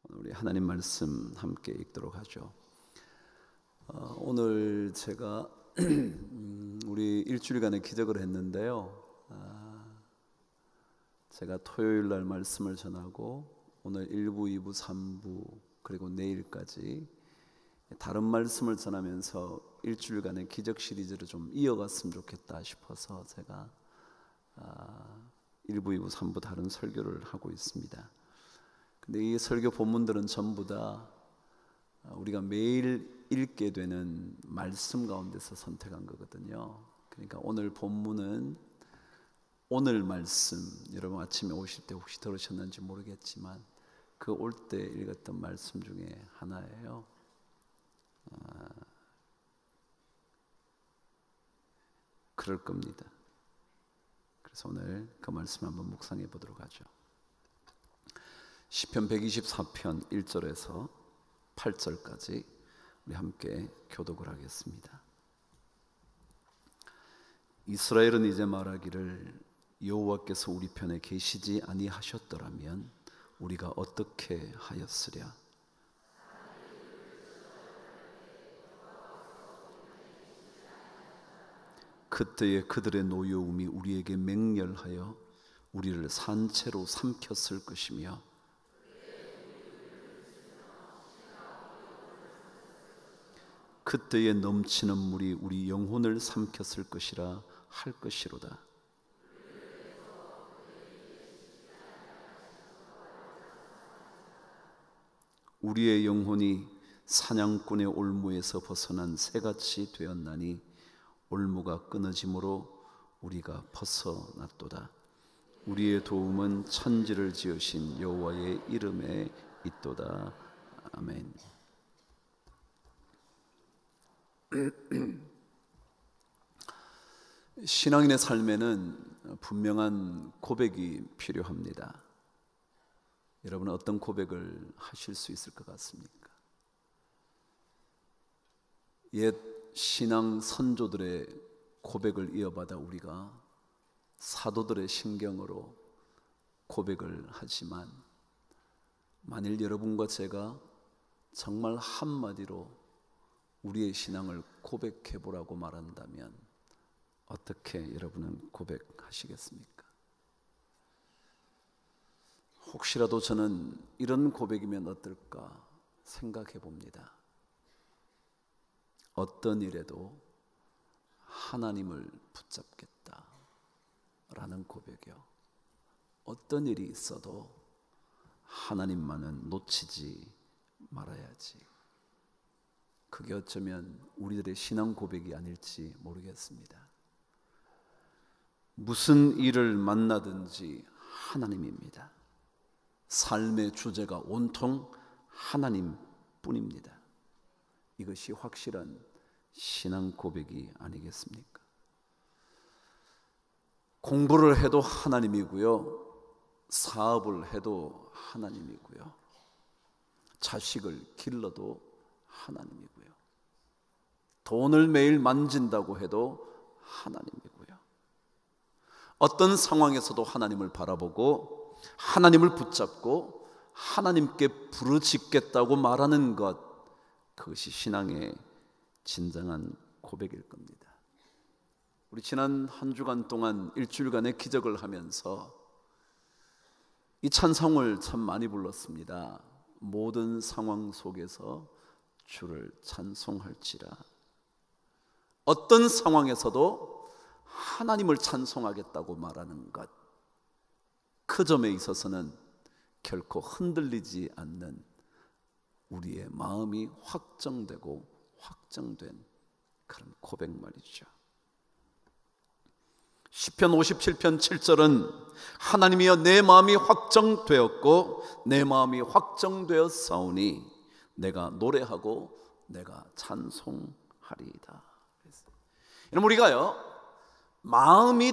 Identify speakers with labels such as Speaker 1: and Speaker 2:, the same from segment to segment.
Speaker 1: 우리 하나님 말씀 함께 읽도록 하죠. 오늘 제가 우리 일주일간의 기적을 했는데요. 제가 토요일 날 말씀을 전하고 오늘 1부, 2부, 3부 그리고 내일까지 다른 말씀을 전하면서 일주일간의 기적 시리즈를 좀 이어갔으면 좋겠다 싶어서 제가 1부, 2부, 3부 다른 설교를 하고 있습니다. 근데 이 설교 본문들은 전부 다 우리가 매일 읽게 되는 말씀 가운데서 선택한 거거든요. 그러니까 오늘 본문은 오늘 말씀, 여러분 아침에 오실 때 혹시 들으셨는지 모르겠지만 그 올 때 읽었던 말씀 중에 하나예요. 그럴 겁니다. 그래서 오늘 그 말씀 한번 묵상해 보도록 하죠. 시편 124편 1절에서 8절까지 우리 함께 교독을 하겠습니다. 이스라엘은 이제 말하기를 여호와께서 우리 편에 계시지 아니하셨더라면 우리가 어떻게 하였으랴. 그때에 그들의 노여움이 우리에게 맹렬하여 우리를 산채로 삼켰을 것이며 그때에 넘치는 물이 우리 영혼을 삼켰을 것이라 할 것이로다. 우리의 영혼이 사냥꾼의 올무에서 벗어난 새같이 되었나니 올무가 끊어짐으로 우리가 벗어났도다. 우리의 도움은 천지를 지으신 여호와의 이름에 있도다. 아멘. 신앙인의 삶에는 분명한 고백이 필요합니다. 여러분은 어떤 고백을 하실 수 있을 것 같습니까? 옛 신앙 선조들의 고백을 이어받아 우리가 사도들의 신경으로 고백을 하지만 만일 여러분과 제가 정말 한마디로 우리의 신앙을 고백해 보라고 말한다면 어떻게 여러분은 고백하시겠습니까? 혹시라도 저는 이런 고백이면 어떨까 생각해 봅니다. 어떤 일에도 하나님을 붙잡겠다 라는 고백이요. 어떤 일이 있어도 하나님만은 놓치지 말아야지. 그게 어쩌면 우리들의 신앙 고백이 아닐지 모르겠습니다. 무슨 일을 만나든지 하나님입니다. 삶의 주제가 온통 하나님뿐입니다. 이것이 확실한 신앙 고백이 아니겠습니까? 공부를 해도 하나님이고요, 사업을 해도 하나님이고요, 자식을 길러도 하나님이고요, 돈을 매일 만진다고 해도 하나님이고요, 어떤 상황에서도 하나님을 바라보고 하나님을 붙잡고 하나님께 부르짖겠다고 말하는 것, 그것이 신앙의 진정한 고백일 겁니다. 우리 지난 한 주간 동안 일주일간의 기적을 하면서 이 찬송을 참 많이 불렀습니다. 모든 상황 속에서 주를 찬송할지라. 어떤 상황에서도 하나님을 찬송하겠다고 말하는 것, 그 점에 있어서는 결코 흔들리지 않는 우리의 마음이 확정되고 확정된 그런 고백 말이죠. 시편 57편 7절은 하나님이여 내 마음이 확정되었고 내 마음이 확정되었사오니 내가 노래하고 내가 찬송하리이다. 여러분, 우리가요 마음이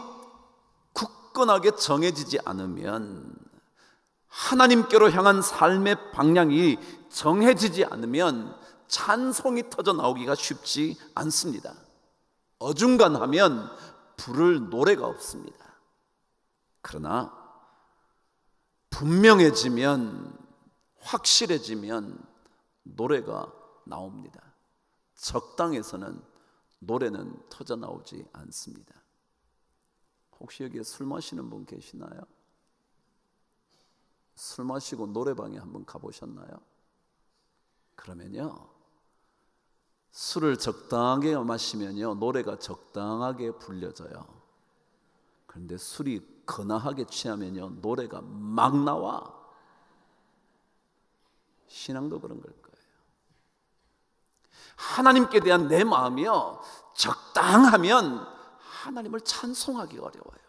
Speaker 1: 굳건하게 정해지지 않으면, 하나님께로 향한 삶의 방향이 정해지지 않으면 찬송이 터져 나오기가 쉽지 않습니다. 어중간하면 부를 노래가 없습니다. 그러나 분명해지면, 확실해지면 노래가 나옵니다. 적당해서는 노래는 터져 나오지 않습니다. 혹시 여기에 술 마시는 분 계시나요? 술 마시고 노래방에 한번 가보셨나요? 그러면요, 술을 적당하게 마시면요 노래가 적당하게 불려져요. 그런데 술이 거나하게 취하면요 노래가 막 나와. 신앙도 그런 걸 거예요. 하나님께 대한 내 마음이요 적당하면 하나님을 찬송하기 어려워요.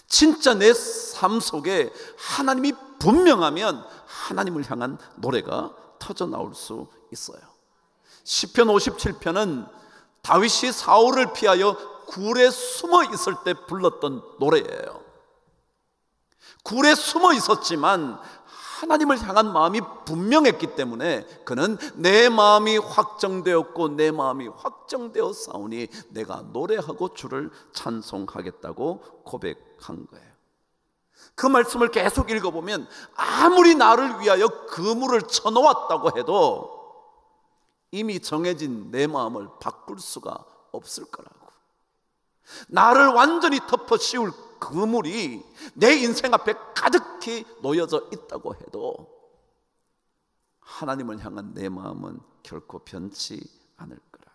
Speaker 1: 진짜 내 삶 속에 하나님이 분명하면 하나님을 향한 노래가 터져 나올 수 있어요. 시편 57편은 다윗이 사울을 피하여 굴에 숨어 있을 때 불렀던 노래예요. 굴에 숨어 있었지만 하나님을 향한 마음이 분명했기 때문에 그는 내 마음이 확정되었고 내 마음이 확정되어 싸우니 내가 노래하고 주를 찬송하겠다고 고백한 거예요. 그 말씀을 계속 읽어보면 아무리 나를 위하여 그물을 쳐놓았다고 해도 이미 정해진 내 마음을 바꿀 수가 없을 거라고. 나를 완전히 덮어 씌울 그물이 내 인생 앞에 가득히 놓여져 있다고 해도 하나님을 향한 내 마음은 결코 변치 않을 거라고.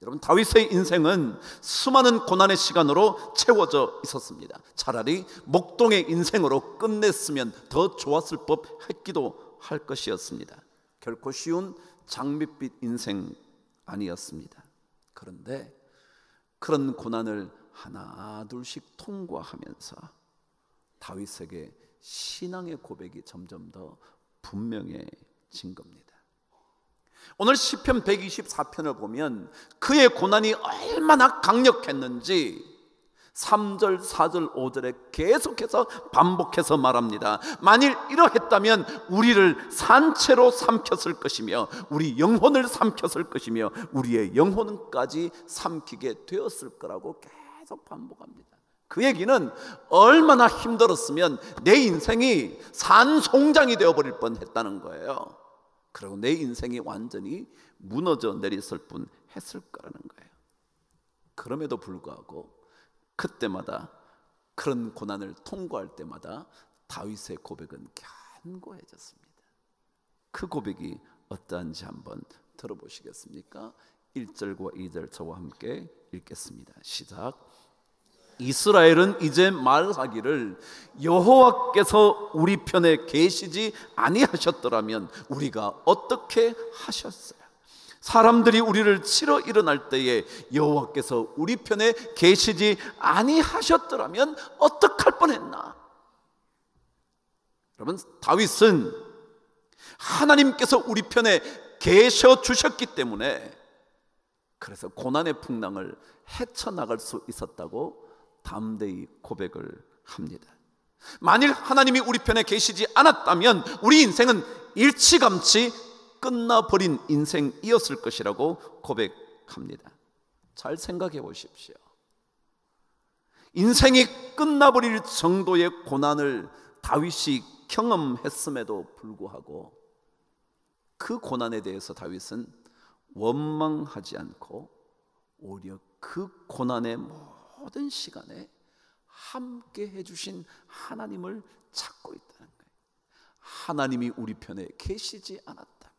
Speaker 1: 여러분, 다윗의 인생은 수많은 고난의 시간으로 채워져 있었습니다. 차라리 목동의 인생으로 끝냈으면 더 좋았을 법했기도 할 것이었습니다. 결코 쉬운 장밋빛 인생 아니었습니다. 그런데 그런 고난을 하나 둘씩 통과하면서 다윗에게 신앙의 고백이 점점 더 분명해진 겁니다. 오늘 시편 124편을 보면 그의 고난이 얼마나 강력했는지 3절, 4절, 5절에 계속해서 반복해서 말합니다. 만일 이러했다면 우리를 산채로 삼켰을 것이며 우리 영혼을 삼켰을 것이며 우리의 영혼까지 삼키게 되었을 거라고 계속 반복합니다. 그 얘기는 얼마나 힘들었으면 내 인생이 산송장이 되어버릴 뻔했다는 거예요. 그리고 내 인생이 완전히 무너져 내렸을 뻔했을 거라는 거예요. 그럼에도 불구하고 그때마다 그런 고난을 통과할 때마다 다윗의 고백은 견고해졌습니다. 그 고백이 어떠한지 한번 들어보시겠습니까? 1절과 2절 저와 함께 읽겠습니다. 시작. 이스라엘은 이제 말하기를 여호와께서 우리 편에 계시지 아니하셨더라면 우리가 어떻게 하셨어요? 사람들이 우리를 치러 일어날 때에 여호와께서 우리 편에 계시지 아니하셨더라면 어떡할 뻔했나? 여러분, 다윗은 하나님께서 우리 편에 계셔 주셨기 때문에 그래서 고난의 풍랑을 헤쳐나갈 수 있었다고 담대히 고백을 합니다. 만일 하나님이 우리 편에 계시지 않았다면 우리 인생은 일찌감치 끝나버린 인생이었을 것이라고 고백합니다. 잘 생각해 보십시오. 인생이 끝나버릴 정도의 고난을 다윗이 경험했음에도 불구하고 그 고난에 대해서 다윗은 원망하지 않고 오히려 그 고난의 모든 시간에 함께 해주신 하나님을 찾고 있다는 거예요. 하나님이 우리 편에 계시지 않았다면,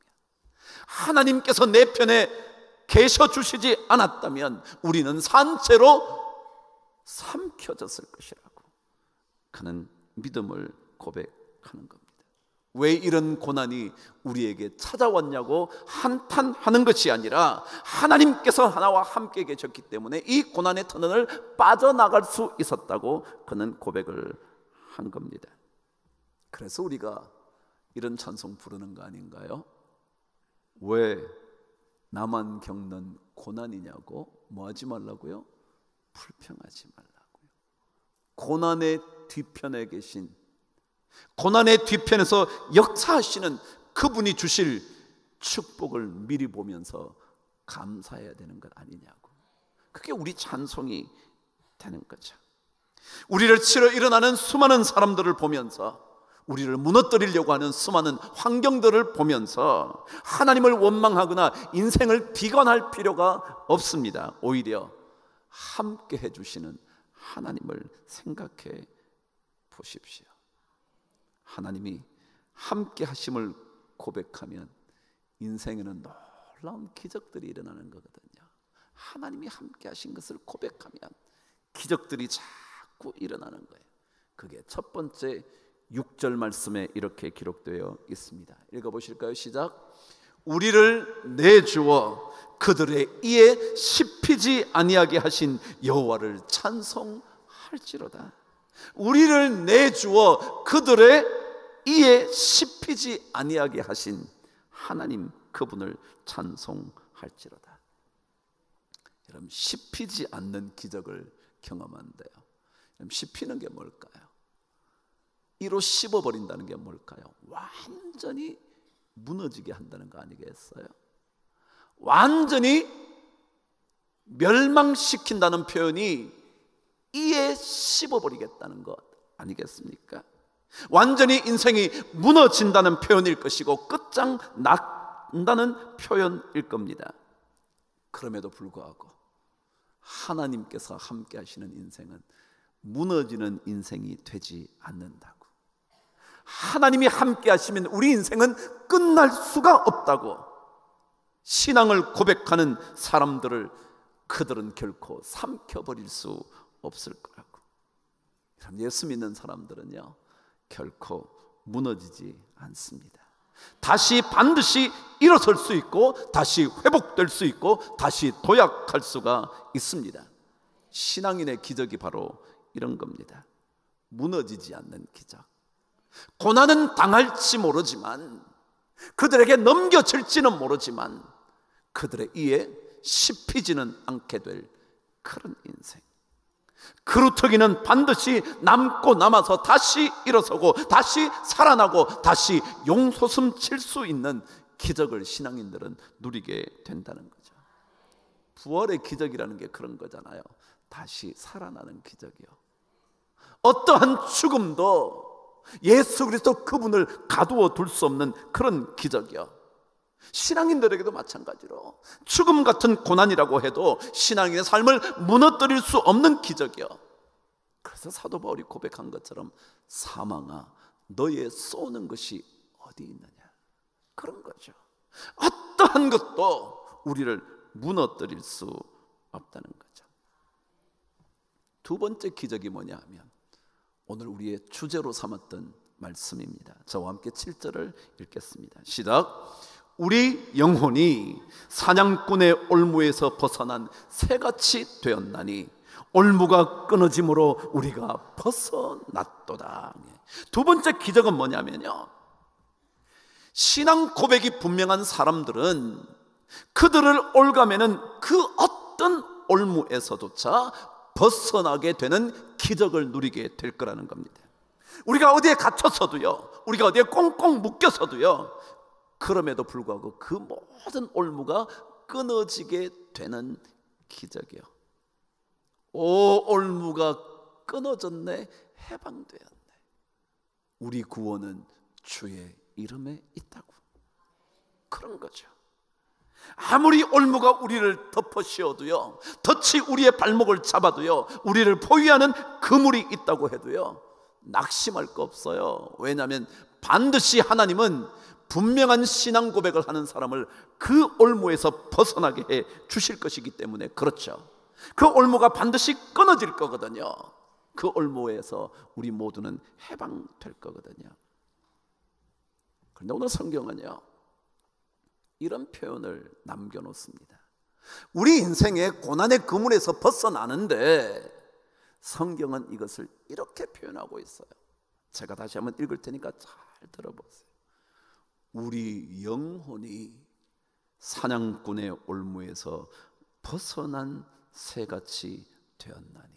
Speaker 1: 하나님께서 내 편에 계셔 주시지 않았다면 우리는 산채로 삼켜졌을 것이라고 그는 믿음을 고백하는 겁니다. 왜 이런 고난이 우리에게 찾아왔냐고 한탄하는 것이 아니라 하나님께서 나와 함께 계셨기 때문에 이 고난의 터널을 빠져나갈 수 있었다고 그는 고백을 한 겁니다. 그래서 우리가 이런 찬송 부르는 거 아닌가요? 왜 나만 겪는 고난이냐고? 뭐 하지 말라고요? 불평하지 말라고요. 고난의 뒤편에 계신, 고난의 뒤편에서 역사하시는 그분이 주실 축복을 미리 보면서 감사해야 되는 것 아니냐고. 그게 우리 찬송이 되는 거죠. 우리를 치러 일어나는 수많은 사람들을 보면서, 우리를 무너뜨리려고 하는 수많은 환경들을 보면서 하나님을 원망하거나 인생을 비관할 필요가 없습니다. 오히려 함께 해주시는 하나님을 생각해 보십시오. 하나님이 함께 하심을 고백하면 인생에는 놀라운 기적들이 일어나는 거거든요. 하나님이 함께 하신 것을 고백하면 기적들이 자꾸 일어나는 거예요. 그게 첫 번째 6절 말씀에 이렇게 기록되어 있습니다. 읽어보실까요? 시작. 우리를 내주어 그들의 이에 씹히지 아니하게 하신 여호와를 찬송할지로다. 우리를 내주어 그들의 이에 씹히지 아니하게 하신 하나님 그분을 찬송할지로다. 여러분, 씹히지 않는 기적을 경험한대요. 씹히는 게 뭘까요? 이로 씹어버린다는 게 뭘까요? 완전히 무너지게 한다는 거 아니겠어요? 완전히 멸망시킨다는 표현이 이에 씹어버리겠다는 것 아니겠습니까? 완전히 인생이 무너진다는 표현일 것이고 끝장 난다는 표현일 겁니다. 그럼에도 불구하고 하나님께서 함께 하시는 인생은 무너지는 인생이 되지 않는다고. 하나님이 함께 하시면 우리 인생은 끝날 수가 없다고. 신앙을 고백하는 사람들을 그들은 결코 삼켜버릴 수 없을 거라고. 예수 믿는 사람들은요, 결코 무너지지 않습니다. 다시 반드시 일어설 수 있고, 다시 회복될 수 있고, 다시 도약할 수가 있습니다. 신앙인의 기적이 바로 이런 겁니다. 무너지지 않는 기적. 고난은 당할지 모르지만, 그들에게 넘겨질지는 모르지만 그들의 이에 씹히지는 않게 될 그런 인생. 그루터기는 반드시 남고 남아서 다시 일어서고 다시 살아나고 다시 용솟음 칠 수 있는 기적을 신앙인들은 누리게 된다는 거죠. 부활의 기적이라는 게 그런 거잖아요. 다시 살아나는 기적이요. 어떠한 죽음도 예수 그리스도 그분을 가두어 둘 수 없는 그런 기적이요. 신앙인들에게도 마찬가지로 죽음 같은 고난이라고 해도 신앙인의 삶을 무너뜨릴 수 없는 기적이요. 그래서 사도 바울이 고백한 것처럼 사망아 너의 쏘는 것이 어디 있느냐, 그런 거죠. 어떠한 것도 우리를 무너뜨릴 수 없다는 거죠. 두 번째 기적이 뭐냐 하면 오늘 우리의 주제로 삼았던 말씀입니다. 저와 함께 7절을 읽겠습니다. 시작. 우리 영혼이 사냥꾼의 올무에서 벗어난 새같이 되었나니 올무가 끊어짐으로 우리가 벗어났도다. 두 번째 기적은 뭐냐면요, 신앙 고백이 분명한 사람들은 그들을 올가매는 그 어떤 올무에서조차 벗어나게 되는 기적을 누리게 될 거라는 겁니다. 우리가 어디에 갇혔어도요, 우리가 어디에 꽁꽁 묶여서도요, 그럼에도 불구하고 그 모든 올무가 끊어지게 되는 기적이요. 오, 올무가 끊어졌네, 해방되었네. 우리 구원은 주의 이름에 있다고. 그런 거죠. 아무리 올무가 우리를 덮어 씌워도요, 덫이 우리의 발목을 잡아도요, 우리를 포위하는 그물이 있다고 해도요, 낙심할 거 없어요. 왜냐하면 반드시 하나님은 분명한 신앙 고백을 하는 사람을 그 올무에서 벗어나게 해 주실 것이기 때문에 그렇죠. 그 올무가 반드시 끊어질 거거든요. 그 올무에서 우리 모두는 해방될 거거든요. 그런데 오늘 성경은요, 이런 표현을 남겨놓습니다. 우리 인생의 고난의 그물에서 벗어나는데 성경은 이것을 이렇게 표현하고 있어요. 제가 다시 한번 읽을 테니까 잘 들어보세요. 우리 영혼이 사냥꾼의 올무에서 벗어난 새같이 되었나니.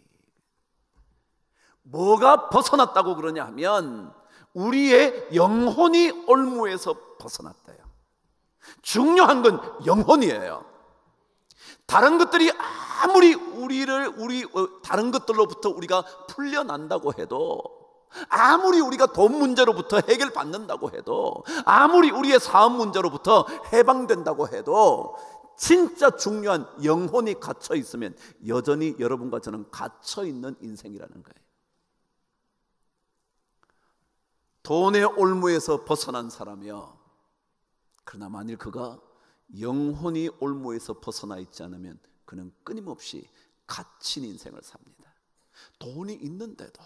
Speaker 1: 뭐가 벗어났다고 그러냐 하면 우리의 영혼이 올무에서 벗어났대요. 중요한 건 영혼이에요. 다른 것들이 아무리 다른 것들로부터 우리가 풀려난다고 해도, 아무리 우리가 돈 문제로부터 해결받는다고 해도, 아무리 우리의 사업 문제로부터 해방된다고 해도, 진짜 중요한 영혼이 갇혀 있으면 여전히 여러분과 저는 갇혀 있는 인생이라는 거예요. 돈의 올무에서 벗어난 사람이요, 그러나 만일 그가 영혼이 올무에서 벗어나 있지 않으면 그는 끊임없이 갇힌 인생을 삽니다. 돈이 있는데도,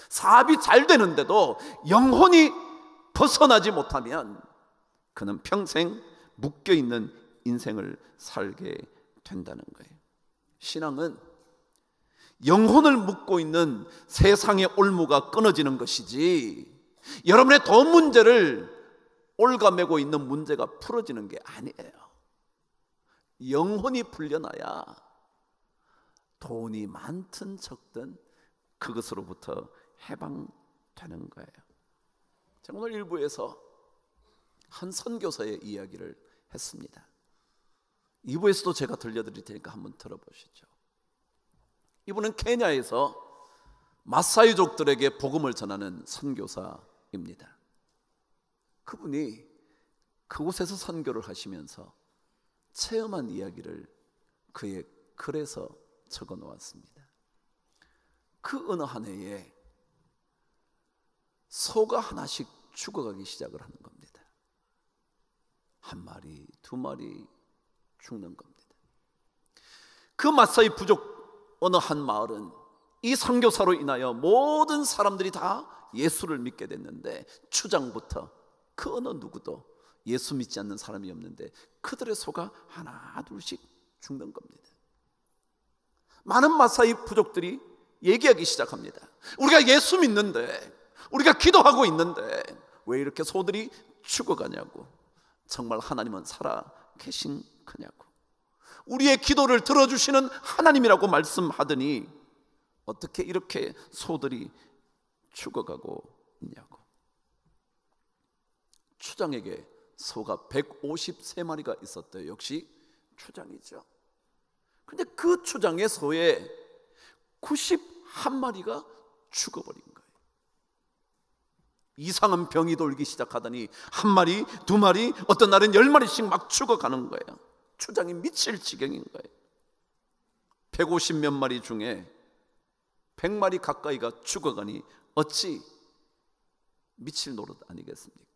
Speaker 1: 사업이 잘 되는데도 영혼이 벗어나지 못하면 그는 평생 묶여있는 인생을 살게 된다는 거예요. 신앙은 영혼을 묶고 있는 세상의 올무가 끊어지는 것이지, 여러분의 돈 문제를 올가매고 있는 문제가 풀어지는 게 아니에요. 영혼이 풀려나야 돈이 많든 적든 그것으로부터 해방되는 거예요. 제가 오늘 일부에서 한 선교사의 이야기를 했습니다. 2부에서도 제가 들려드릴 테니까 한번 들어보시죠. 이분은 케냐에서 마사이족들에게 복음을 전하는 선교사입니다. 그분이 그곳에서 선교를 하시면서 체험한 이야기를 그의 글에서 적어 놓았습니다. 그 어느 한 해에 소가 하나씩 죽어가기 시작을 하는 겁니다. 한 마리, 두 마리 죽는 겁니다. 그 마사이 부족 어느 한 마을은 이 선교사로 인하여 모든 사람들이 다 예수를 믿게 됐는데, 추장부터 그 어느 누구도 예수 믿지 않는 사람이 없는데 그들의 소가 하나 둘씩 죽는 겁니다. 많은 마사이 부족들이 얘기하기 시작합니다. 우리가 예수 믿는데, 우리가 기도하고 있는데 왜 이렇게 소들이 죽어가냐고. 정말 하나님은 살아 계신 거냐고. 우리의 기도를 들어주시는 하나님이라고 말씀하더니 어떻게 이렇게 소들이 죽어가고 있냐고. 추장에게 소가 153마리가 있었대요. 역시 추장이죠. 근데 그 추장의 소에 91마리가 죽어버린 거예요. 이상한 병이 돌기 시작하더니 한 마리, 두 마리, 어떤 날은 10마리씩 막 죽어가는 거예요. 추장이 미칠 지경인 거예요. 150몇 마리 중에 100마리 가까이가 죽어가니 어찌 미칠 노릇 아니겠습니까?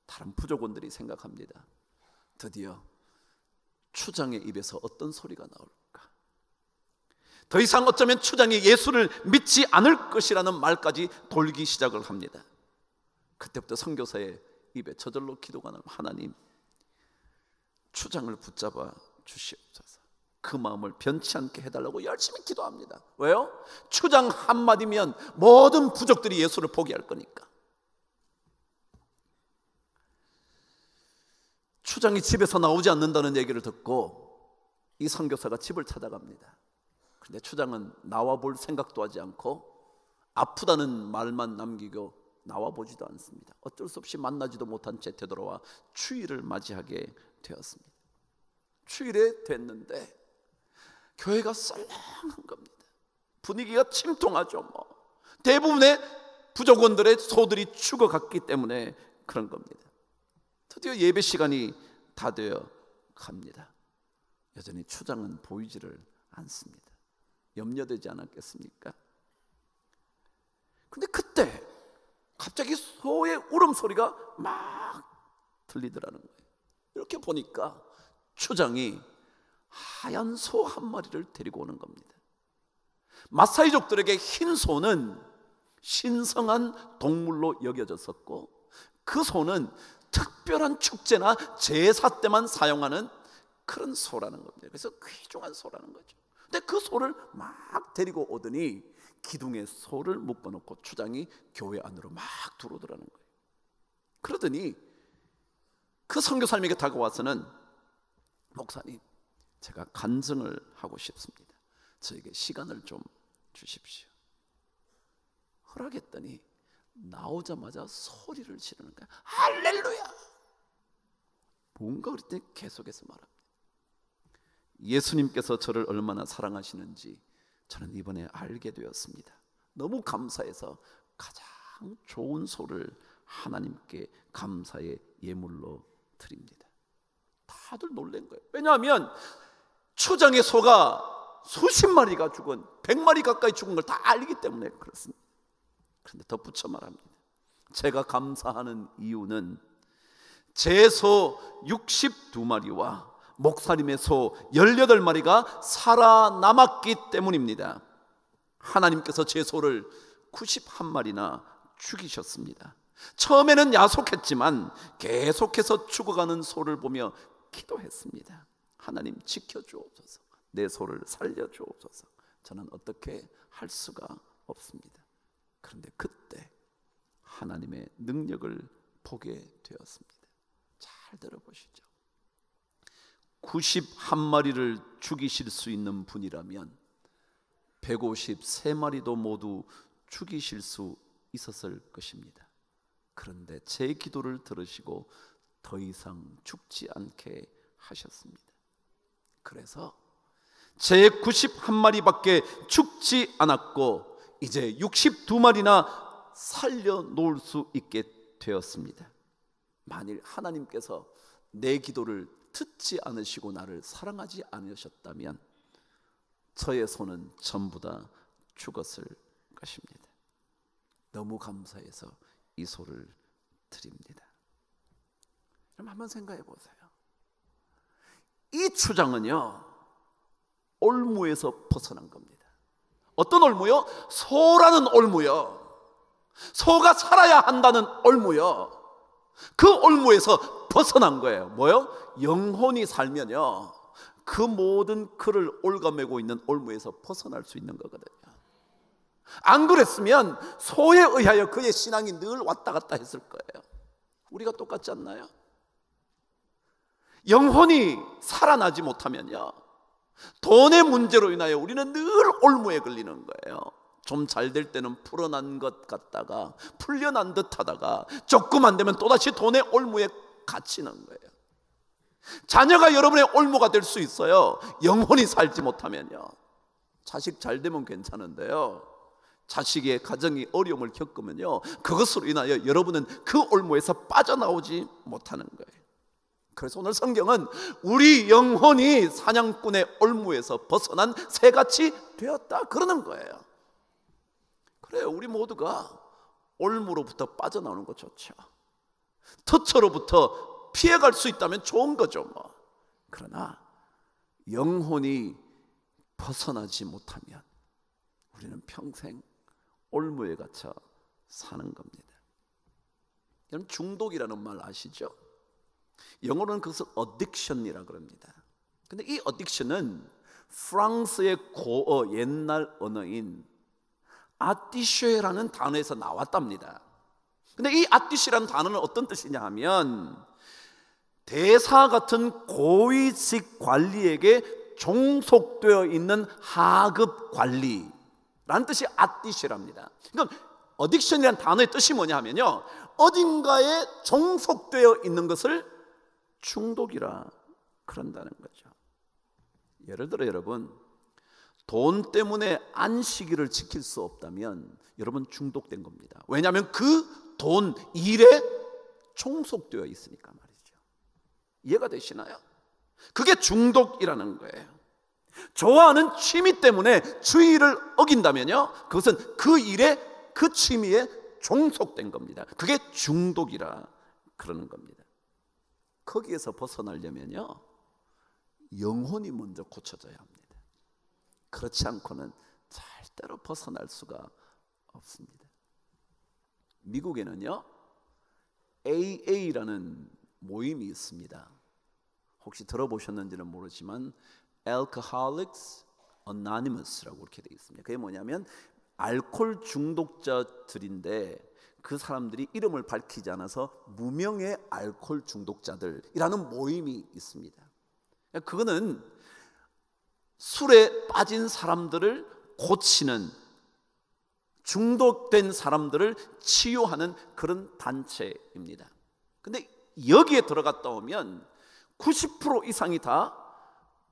Speaker 1: 다른 부족원들이 생각합니다. 드디어 추장의 입에서 어떤 소리가 나올까? 더 이상 어쩌면 추장이 예수를 믿지 않을 것이라는 말까지 돌기 시작을 합니다. 그때부터 선교사의 입에 저절로 기도가 나면, 하나님, 추장을 붙잡아 주시옵소서. 그 마음을 변치 않게 해달라고 열심히 기도합니다. 왜요? 추장 한마디면 모든 부족들이 예수를 포기할 거니까. 추장이 집에서 나오지 않는다는 얘기를 듣고 이 선교사가 집을 찾아갑니다. 근데 추장은 나와 볼 생각도 하지 않고 아프다는 말만 남기고 나와 보지도 않습니다. 어쩔 수 없이 만나지도 못한 채 되돌아와 추위를 맞이하게 되었습니다. 추위에 됐는데 교회가 썰렁한 겁니다. 분위기가 침통하죠. 대부분의 부족원들의 소들이 죽어갔기 때문에 그런 겁니다. 드디어 예배 시간이 다 되어 갑니다. 여전히 추장은 보이지를 않습니다. 염려되지 않았겠습니까? 근데 그때 갑자기 소의 울음소리가 막 들리더라는 거예요. 이렇게 보니까 추장이 하얀 소 한 마리를 데리고 오는 겁니다. 마사이족들에게 흰 소는 신성한 동물로 여겨졌었고, 그 소는 특별한 축제나 제사 때만 사용하는 그런 소라는 겁니다. 그래서 귀중한 소라는 거죠. 근데 그 소를 막 데리고 오더니 기둥에 소를 묶어놓고 추장이 교회 안으로 막 들어오더라는 거예요. 그러더니 그 선교사님에게 다가와서는, 목사님, 제가 간증을 하고 싶습니다. 저에게 시간을 좀 주십시오. 허락했더니 나오자마자 소리를 지르는 거야. 할렐루야! 뭔가 그랬더니 계속해서 말합니다. 예수님께서 저를 얼마나 사랑하시는지 저는 이번에 알게 되었습니다. 너무 감사해서 가장 좋은 소를 하나님께 감사의 예물로 드립니다. 다들 놀란 거예요. 왜냐하면 초장의 소가 수십 마리가 죽은 100마리 가까이 죽은 걸 다 알기 때문에 그렇습니다. 그런데 덧붙여 말합니다. 제가 감사하는 이유는 제 소 62마리와 목사님의 소 18마리가 살아남았기 때문입니다. 하나님께서 제 소를 91마리나 죽이셨습니다. 처음에는 야속했지만 계속해서 죽어가는 소를 보며 기도했습니다. 하나님 지켜주옵소서, 내 소를 살려주옵소서. 저는 어떻게 할 수가 없습니다. 그런데 그때 하나님의 능력을 보게 되었습니다. 잘 들어보시죠. 91마리를 죽이실 수 있는 분이라면 153마리도 모두 죽이실 수 있었을 것입니다. 그런데 제 기도를 들으시고 더 이상 죽지 않게 하셨습니다. 그래서 제 91마리밖에 죽지 않았고 이제 62마리나 살려놓을 수 있게 되었습니다. 만일 하나님께서 내 기도를 듣지 않으시고 나를 사랑하지 않으셨다면 저의 소는 전부 다 죽었을 것입니다. 너무 감사해서 이 소를 드립니다. 그럼 한번 생각해 보세요. 이 추장은요, 올무에서 벗어난 겁니다. 어떤 올무요? 소라는 올무요. 소가 살아야 한다는 올무요. 그 올무에서 벗어난 거예요. 뭐요? 영혼이 살면요, 그 모든 그를 올가매고 있는 올무에서 벗어날 수 있는 거거든요. 안 그랬으면 소에 의하여 그의 신앙이 늘 왔다 갔다 했을 거예요. 우리가 똑같지 않나요? 영혼이 살아나지 못하면요, 돈의 문제로 인하여 우리는 늘 올무에 걸리는 거예요. 좀 잘 될 때는 풀어난 것 같다가 풀려난 듯 하다가 조금 안 되면 또다시 돈의 올무에 갇히는 거예요. 자녀가 여러분의 올무가 될 수 있어요. 영혼이 살지 못하면요. 자식 잘 되면 괜찮은데요, 자식의 가정이 어려움을 겪으면요, 그것으로 인하여 여러분은 그 올무에서 빠져나오지 못하는 거예요. 그래서 오늘 성경은 우리 영혼이 사냥꾼의 올무에서 벗어난 새같이 되었다 그러는 거예요. 그래요, 우리 모두가 올무로부터 빠져나오는 거 좋죠. 터처로부터 피해갈 수 있다면 좋은 거죠 뭐. 그러나 영혼이 벗어나지 못하면 우리는 평생 올무에 갇혀 사는 겁니다. 여러분, 중독이라는 말 아시죠? 영어로는 그것을 addiction이라고 합니다. 근데 이 addiction은 프랑스의 고어, 옛날 언어인 아티쉐라는 단어에서 나왔답니다. 근데 이 아티쉐라는 단어는 어떤 뜻이냐 하면 대사 같은 고위직 관리에게 종속되어 있는 하급 관리라는 뜻이 아티쉐랍니다. 그러니까 어딕션이라는 단어의 뜻이 뭐냐 하면요, 어딘가에 종속되어 있는 것을 중독이라 그런다는 거죠. 예를 들어 여러분, 돈 때문에 안식일을 지킬 수 없다면 여러분 중독된 겁니다. 왜냐하면 그 돈, 일에 종속되어 있으니까 말이죠. 이해가 되시나요? 그게 중독이라는 거예요. 좋아하는 취미 때문에 주의를 어긴다면요, 그것은 그 일에, 그 취미에 종속된 겁니다. 그게 중독이라 그러는 겁니다. 거기에서 벗어나려면요, 영혼이 먼저 고쳐져야 합니다. 그렇지 않고는 절대로 벗어날 수가 없습니다. 미국에는요, AA라는 모임이 있습니다. 혹시 들어보셨는지는 모르지만 Alcoholics Anonymous라고 이렇게 되어 있습니다. 그게 뭐냐면 알코올 중독자들인데 그 사람들이 이름을 밝히지 않아서 무명의 알코올 중독자들이라는 모임이 있습니다. 그거는 술에 빠진 사람들을 고치는, 중독된 사람들을 치유하는 그런 단체입니다. 근데 여기에 들어갔다 오면 90% 이상이 다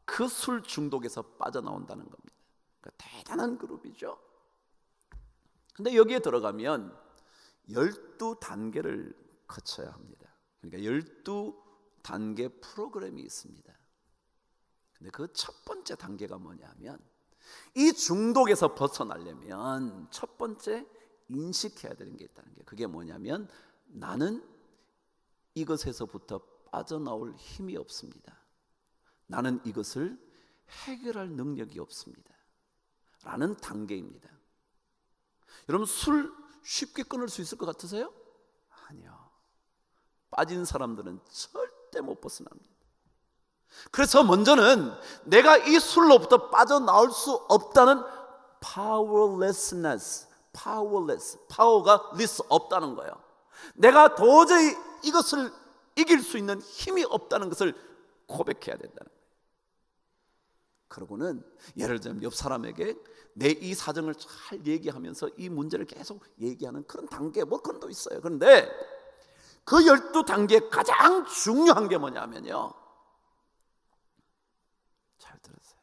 Speaker 1: 그 술 중독에서 빠져나온다는 겁니다. 그러니까 대단한 그룹이죠. 근데 여기에 들어가면 12단계를 거쳐야 합니다. 그러니까 12단계 프로그램이 있습니다. 근데 그 첫 번째 단계가 뭐냐면, 이 중독에서 벗어나려면 첫 번째 인식해야 되는 게 있다는 게, 그게 뭐냐면 나는 이것에서부터 빠져나올 힘이 없습니다. 나는 이것을 해결할 능력이 없습니다. 라는 단계입니다. 여러분, 술 쉽게 끊을 수 있을 것 같으세요? 아니요. 빠진 사람들은 절대 못 벗어납니다. 그래서 먼저는 내가 이 술로부터 빠져나올 수 없다는 powerlessness, 파워가 less, 없다는 거예요. 내가 도저히 이것을 이길 수 있는 힘이 없다는 것을 고백해야 된다는 거예요. 그러고는 예를 들면 옆 사람에게 내 이 사정을 잘 얘기하면서 이 문제를 계속 얘기하는 그런 단계, 뭐 그런 도 있어요. 그런데 그 12단계 가장 중요한 게 뭐냐면요, 잘 들으세요.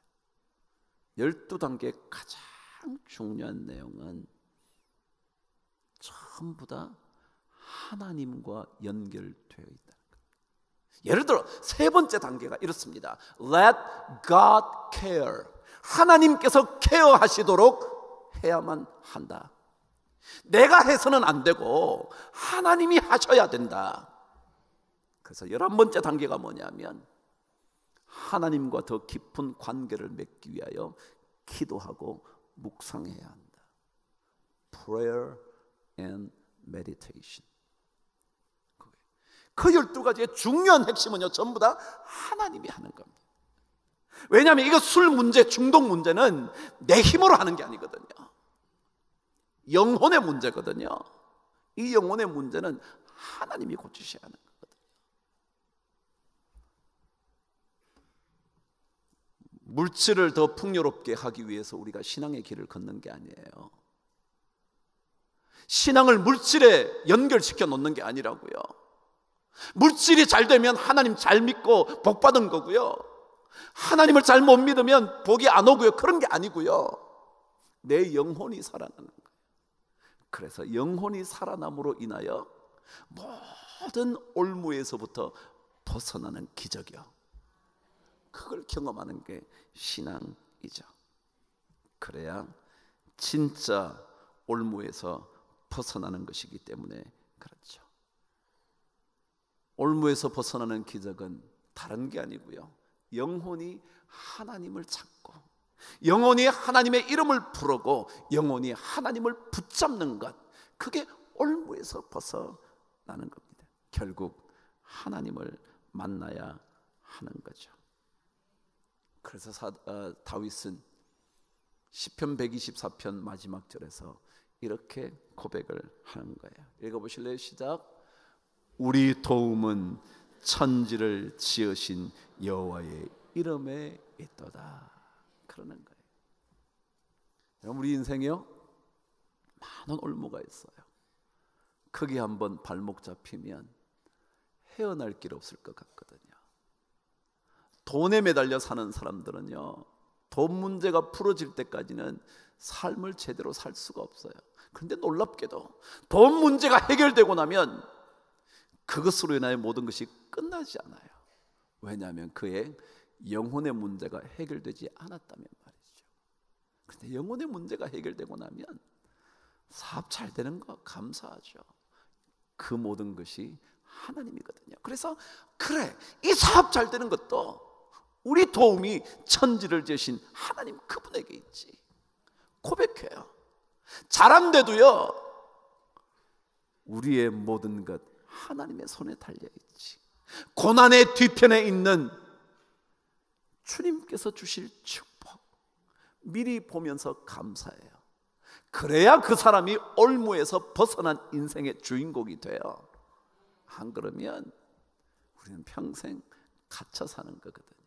Speaker 1: 12단계 가장 중요한 내용은 전부 다 하나님과 연결되어 있다. 예를 들어 세 번째 단계가 이렇습니다. Let God care. 하나님께서 케어하시도록 해야만 한다. 내가 해서는 안 되고 하나님이 하셔야 된다. 그래서 11번째 단계가 뭐냐면, 하나님과 더 깊은 관계를 맺기 위하여 기도하고 묵상해야 한다. Prayer and meditation. 그 12가지의 중요한 핵심은요, 전부 다 하나님이 하는 겁니다. 왜냐하면 이거 술 문제, 중독 문제는 내 힘으로 하는 게 아니거든요. 영혼의 문제거든요. 이 영혼의 문제는 하나님이 고치셔야 하는 거거든요. 물질을 더 풍요롭게 하기 위해서 우리가 신앙의 길을 걷는 게 아니에요. 신앙을 물질에 연결시켜 놓는 게 아니라고요. 물질이 잘 되면 하나님 잘 믿고 복 받은 거고요. 하나님을 잘 못 믿으면 복이 안 오고요. 그런 게 아니고요. 내 영혼이 살아나는 거예요. 그래서 영혼이 살아남으로 인하여 모든 올무에서부터 벗어나는 기적이요, 그걸 경험하는 게 신앙이죠. 그래야 진짜 올무에서 벗어나는 것이기 때문에 그렇죠. 올무에서 벗어나는 기적은 다른 게 아니고요, 영혼이 하나님을 찾고 영혼이 하나님의 이름을 부르고 영혼이 하나님을 붙잡는 것, 그게 올무에서 벗어나는 겁니다. 결국 하나님을 만나야 하는 거죠. 그래서 다윗은 시편 124편 마지막 절에서 이렇게 고백을 하는 거예요. 읽어보실래요? 시작. 우리 도움은 천지를 지으신 여호와의 이름에 있도다. 그러는 거예요. 여러분, 우리 인생이요, 많은 올무가 있어요. 거기 한번 발목 잡히면 헤어날 길 없을 것 같거든요. 돈에 매달려 사는 사람들은요, 돈 문제가 풀어질 때까지는 삶을 제대로 살 수가 없어요. 그런데 놀랍게도 돈 문제가 해결되고 나면 그것으로 인하여 모든 것이 끝나지 않아요. 왜냐하면 그의 영혼의 문제가 해결되지 않았다면 말이죠. 그런데 영혼의 문제가 해결되고 나면 사업 잘 되는 거 감사하죠. 그 모든 것이 하나님이거든요. 그래서 그래, 이 사업 잘 되는 것도 우리 도움이 천지를 지으신 하나님, 그분에게 있지. 고백해요. 잘한데도요, 우리의 모든 것 하나님의 손에 달려있지. 고난의 뒤편에 있는 주님께서 주실 축복 미리 보면서 감사해요. 그래야 그 사람이 올무에서 벗어난 인생의 주인공이 돼요. 안 그러면 우리는 평생 갇혀 사는 거거든요.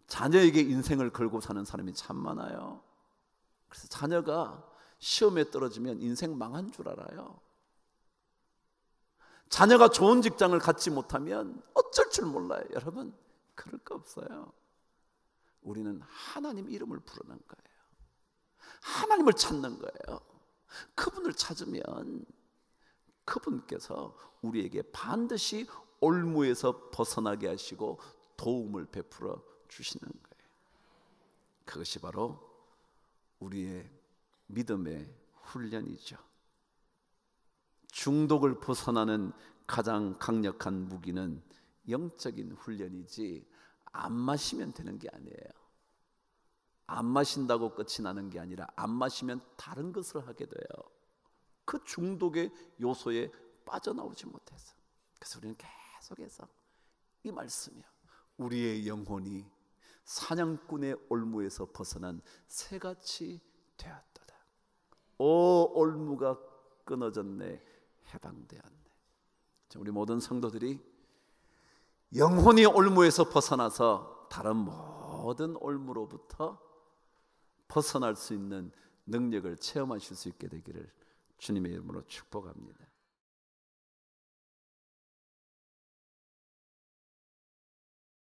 Speaker 1: 자녀에게 인생을 걸고 사는 사람이 참 많아요. 그래서 자녀가 시험에 떨어지면 인생 망한 줄 알아요. 자녀가 좋은 직장을 갖지 못하면 어쩔 줄 몰라요. 여러분, 그럴 거 없어요. 없어요. 우리는 하나님 이름을 부르는 거예요. 하나님을 찾는 거예요. 그분을 찾으면 그분께서 우리에게 반드시 올무에서 벗어나게 하시고 도움을 베풀어 주시는 거예요. 그것이 바로 우리의 믿음의 훈련이죠. 중독을 벗어나는 가장 강력한 무기는 영적인 훈련이지 안 마시면 되는 게 아니에요. 안 마신다고 끝이 나는 게 아니라 안 마시면 다른 것을 하게 돼요. 그 중독의 요소에 빠져나오지 못해서. 그래서 우리는 계속해서 이 말씀이요, 우리의 영혼이 사냥꾼의 올무에서 벗어난 새같이 되었도다. 오 올무가 끊어졌네, 해방되었네. 우리 모든 성도들이 영혼이 올무에서 벗어나서 다른 모든 올무로부터 벗어날 수 있는 능력을 체험하실 수 있게 되기를 주님의 이름으로 축복합니다.